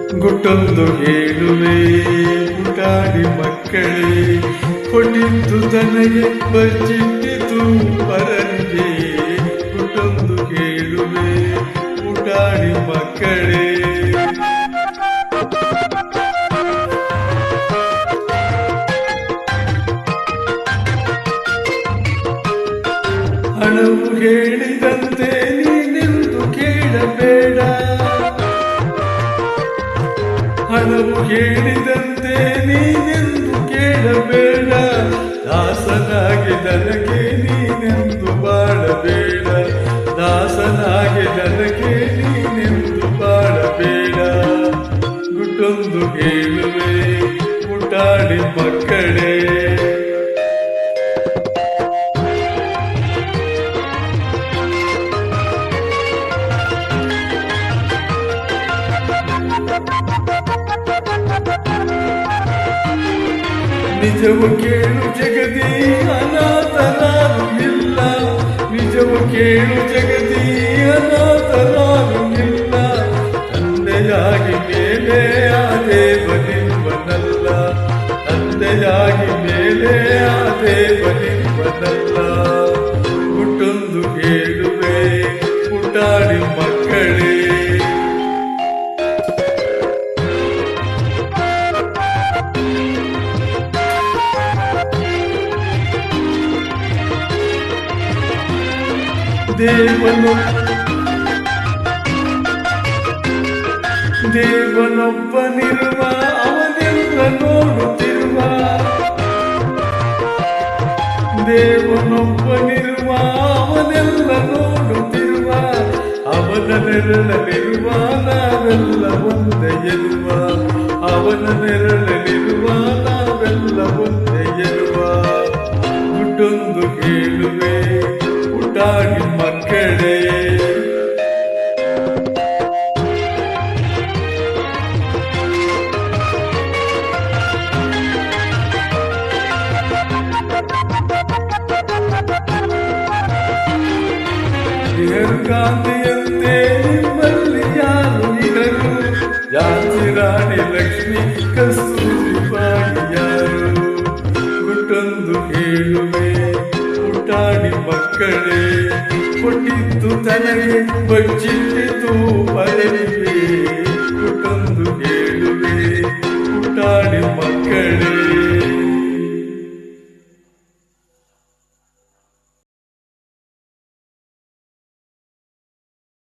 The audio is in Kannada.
ಗುಟ್ಟೊಂದು ಹೇಳುವೆ ಪುಟಾಣಿ ಮಕ್ಕಳೇ, ಕೊಟ್ಟಿದ್ದು ತನಗೆ ಬಚ್ಚಿಟ್ಟಿತು ಪರನಿಗೆ. ಗುಟ್ಟೊಂದು ಹೇಳುವೆ ಪುಟಾಣಿ ಮಕ್ಕಳೇ, ಹಣವು ಹೇಳಿದಂತೆ ನೀನೆಂದು ಕೇಳಬೇಡ, ಹಣವು ಹೇಳಿದಂತೆ ನೀನೆಂದು ಕೇಳಬೇಡ. ದಾಸನಾಗಿ ನನಗೆ ನೀನೆಂದು ಬಾಳಬೇಡ, ದಾಸನಾಗಿ ನನಗೆ ನೀನೆಂದು ಬಾಳಬೇಡ. ಗುಟ್ಟೊಂದು ಹೇಳುವೆ ಪುಟಾಣಿ ಮಕ್ಕಳೇ, ನಿಜವು ಕೇಳು ಜಗದಿ ಅನಾಥನಾರು ಇಲ್ಲ, ನಿಜವು ಕೇಳು ಜಗದಿ ಅನಾಥನಾರು ಇಲ್ಲ. ತಂದೆಯಾಗಿ ಮೇಲೆ ಆ ದೇವನಿಂಬನಲ್ಲ, ತಂದೆಯಾಗಿ ಮೇಲೆ ಆ ದೇವನಿಂಬನಲ್ಲ. ಗುಟ್ಟೊಂದು ಹೇಳುವೆ ಪುಟಾಣಿ ಮಕ್ಕಳೇ, ದೇವನೊಬ್ಬನಿರುವ ಅವನೆಲ್ಲ ನೋಡುತ್ತಿರುವ, ದೇವನೊಬ್ಬನಿರುವ ಅವನೆಲ್ಲ ನೋಡುತ್ತಿರುವ. ಅವನ ನೆರಳಲಿರುವ ನಾವೆಲ್ಲ ಒಂದೇ ಎನ್ನುವ, ಅವನ ನೆರಳಲಿರುವ ನಾವೆಲ್ಲ ಒಂದೇ ಎನ್ನುವ. ಗುಟ್ಟೊಂದು ಹೇಳುವೆ ಪುಟಾಣಿ ಮಕ್ಕಳೇ, ಗಾಂಧಿಯಂತೆ ನಿಮ್ಮಲ್ಲಿ ಯಾರು ಇರರು, ಝಾನ್ಸಿ ರಾಣಿ ಲಕ್ಷ್ಮಿ ಕಸ್ತೂರಿಬಾಯಿ ಯಾರು. ಗುಟ್ಟೊಂದು ಹೇಳುವೆ ಪುಟಾಣಿ ಮಕ್ಕಳೇ, ಕೊಟ್ಟಿದ್ದು ತನಗೆ ಬಚ್ಚಿಟ್ಟಿತು ಪರನಿಗೆ. ಗುಟ್ಟೊಂದು ಹೇಳುವೆ ಪುಟಾಣಿ ಮಕ್ಕಳೇ.